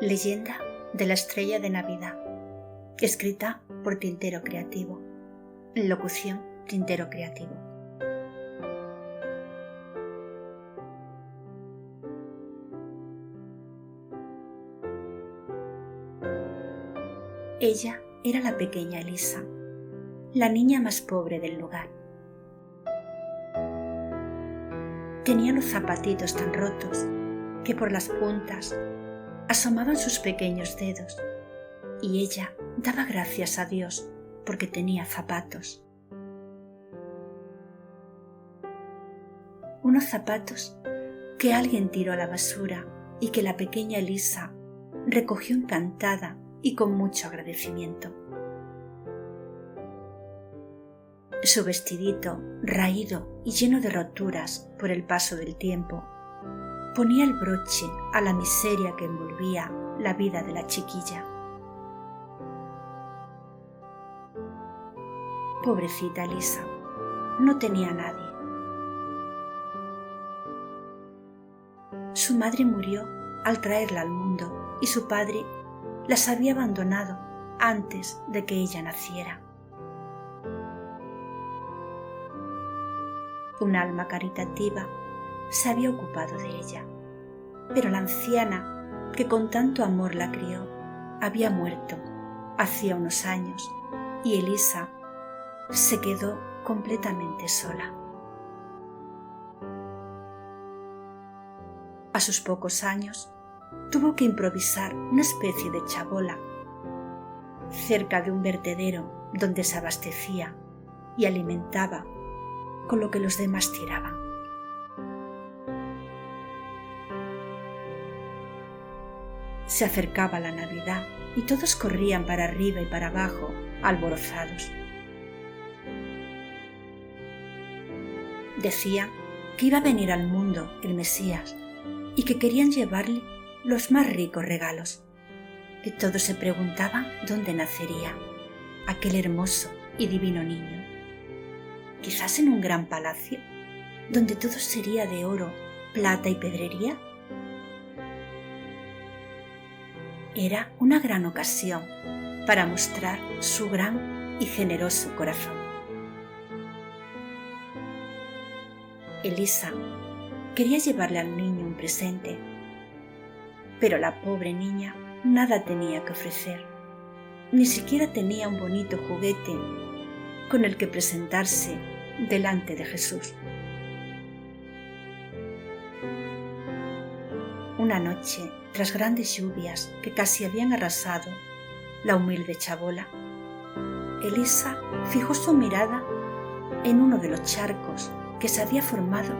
Leyenda de la estrella de Navidad, escrita por Tintero Creativo. Locución Tintero Creativo. Ella era la pequeña Elisa, la niña más pobre del lugar. Tenía los zapatitos tan rotos que por las puntas asomaban sus pequeños dedos, y ella daba gracias a Dios porque tenía zapatos. Unos zapatos que alguien tiró a la basura y que la pequeña Elisa recogió encantada y con mucho agradecimiento. Su vestidito, raído y lleno de roturas por el paso del tiempo, ponía el broche a la miseria que envolvía la vida de la chiquilla. Pobrecita Elisa, no tenía a nadie. Su madre murió al traerla al mundo y su padre las había abandonado antes de que ella naciera. Un alma caritativa se había ocupado de ella, pero la anciana que con tanto amor la crió había muerto hacía unos años y Elisa se quedó completamente sola. A sus pocos años tuvo que improvisar una especie de chabola cerca de un vertedero donde se abastecía y alimentaba con lo que los demás tiraban. Se acercaba la Navidad y todos corrían para arriba y para abajo, alborozados. Decían que iba a venir al mundo el Mesías y que querían llevarle los más ricos regalos. Y todos se preguntaban dónde nacería aquel hermoso y divino niño. Quizás en un gran palacio, donde todo sería de oro, plata y pedrería. Era una gran ocasión para mostrar su gran y generoso corazón. Elisa quería llevarle al niño un presente, pero la pobre niña nada tenía que ofrecer, ni siquiera tenía un bonito juguete con el que presentarse delante de Jesús. Una noche, tras grandes lluvias que casi habían arrasado la humilde chabola, Elisa fijó su mirada en uno de los charcos que se había formado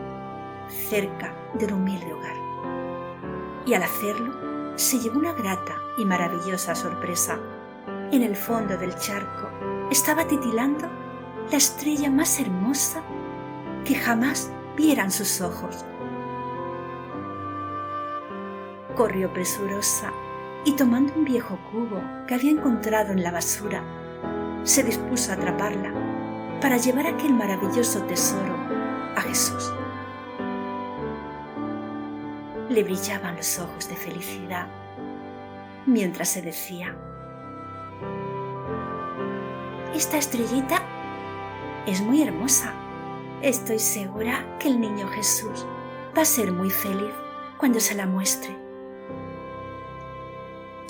cerca del humilde hogar. Y al hacerlo, se llevó una grata y maravillosa sorpresa. En el fondo del charco estaba titilando la estrella más hermosa que jamás vieran sus ojos. Corrió presurosa y tomando un viejo cubo que había encontrado en la basura, se dispuso a atraparla para llevar aquel maravilloso tesoro a Jesús. Le brillaban los ojos de felicidad mientras se decía: esta estrellita es muy hermosa. Estoy segura que el niño Jesús va a ser muy feliz cuando se la muestre.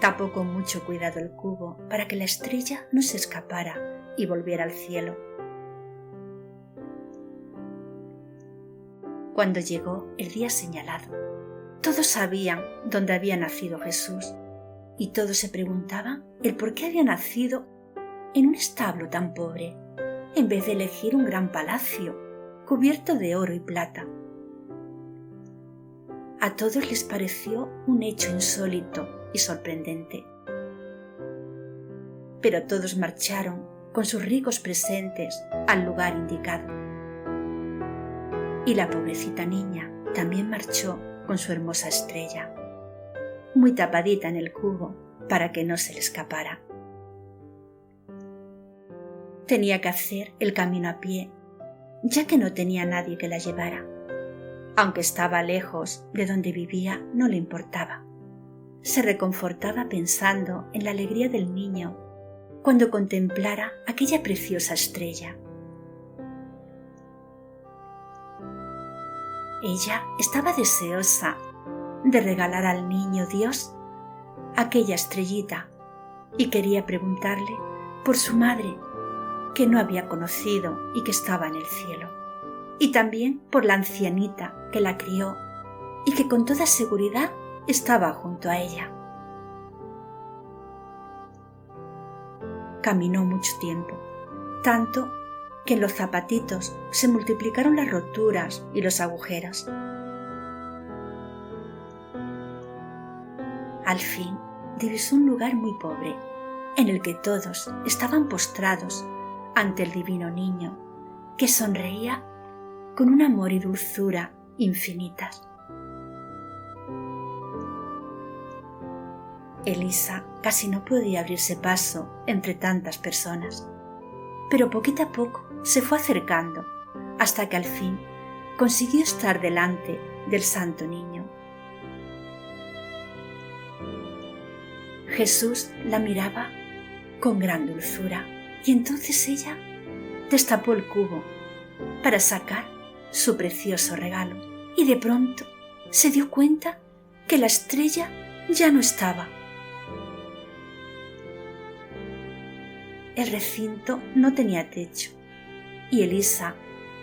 Tapó con mucho cuidado el cubo para que la estrella no se escapara y volviera al cielo. Cuando llegó el día señalado, todos sabían dónde había nacido Jesús y todos se preguntaban el por qué había nacido en un establo tan pobre, en vez de elegir un gran palacio cubierto de oro y plata. A todos les pareció un hecho insólito y sorprendente. Pero todos marcharon con sus ricos presentes al lugar indicado. Y la pobrecita niña también marchó con su hermosa estrella, muy tapadita en el cubo para que no se le escapara. Tenía que hacer el camino a pie, ya que no tenía nadie que la llevara. Aunque estaba lejos de donde vivía, no le importaba. se reconfortaba pensando en la alegría del niño cuando contemplara aquella preciosa estrella. Ella estaba deseosa de regalar al niño Dios aquella estrellita y quería preguntarle por su madre, que no había conocido y que estaba en el cielo, y también por la ancianita que la crió y que con toda seguridad estaba junto a ella. Caminó mucho tiempo, tanto que en los zapatitos se multiplicaron las roturas y los agujeros. Al fin divisó un lugar muy pobre, en el que todos estaban postrados ante el divino niño, que sonreía con un amor y dulzura infinitas. Elisa casi no podía abrirse paso entre tantas personas, pero poquito a poco se fue acercando hasta que al fin consiguió estar delante del santo niño. Jesús la miraba con gran dulzura y entonces ella destapó el cubo para sacar su precioso regalo y de pronto se dio cuenta que la estrella ya no estaba. El recinto no tenía techo y Elisa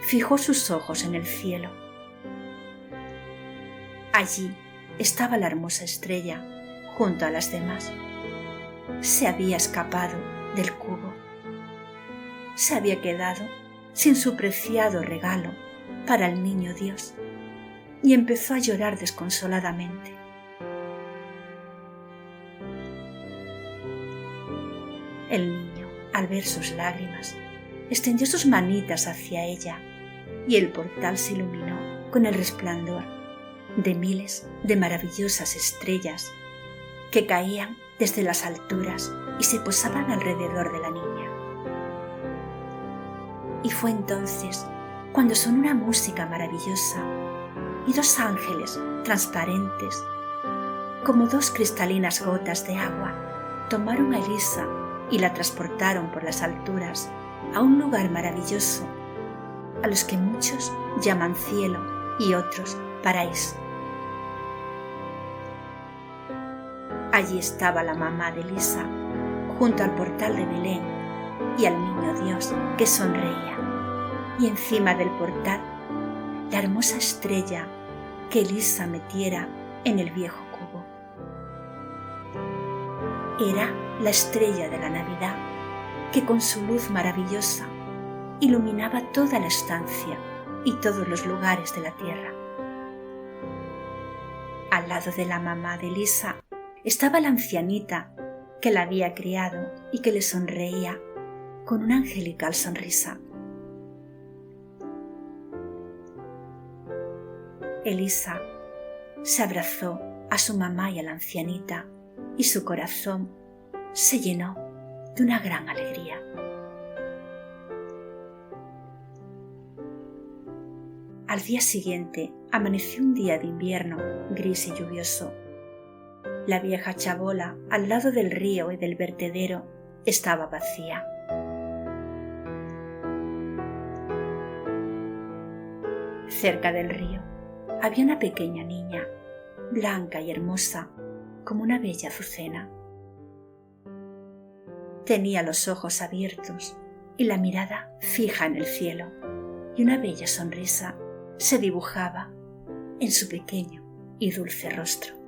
fijó sus ojos en el cielo. Allí estaba la hermosa estrella junto a las demás. Se había escapado del cubo. Se había quedado sin su preciado regalo para el niño Dios y empezó a llorar desconsoladamente. El niño, al ver sus lágrimas, extendió sus manitas hacia ella y el portal se iluminó con el resplandor de miles de maravillosas estrellas que caían desde las alturas y se posaban alrededor de la niña. Y fue entonces cuando sonó una música maravillosa y dos ángeles transparentes, como dos cristalinas gotas de agua, tomaron a Elisa y la transportaron por las alturas a un lugar maravilloso, a los que muchos llaman cielo y otros paraíso. Allí estaba la mamá de Elisa, junto al portal de Belén, y al niño Dios que sonreía, y encima del portal la hermosa estrella que Elisa metiera en el viejo cubo. Era la estrella de la Navidad, que con su luz maravillosa iluminaba toda la estancia y todos los lugares de la tierra. Al lado de la mamá de Elisa estaba la ancianita que la había criado y que le sonreía con una angelical sonrisa. Elisa se abrazó a su mamá y a la ancianita y su corazón se llenó de una gran alegría. Al día siguiente amaneció un día de invierno gris y lluvioso. La vieja chabola al lado del río y del vertedero estaba vacía. Cerca del río había una pequeña niña, blanca y hermosa como una bella azucena. Tenía los ojos abiertos y la mirada fija en el cielo, y una bella sonrisa se dibujaba en su pequeño y dulce rostro.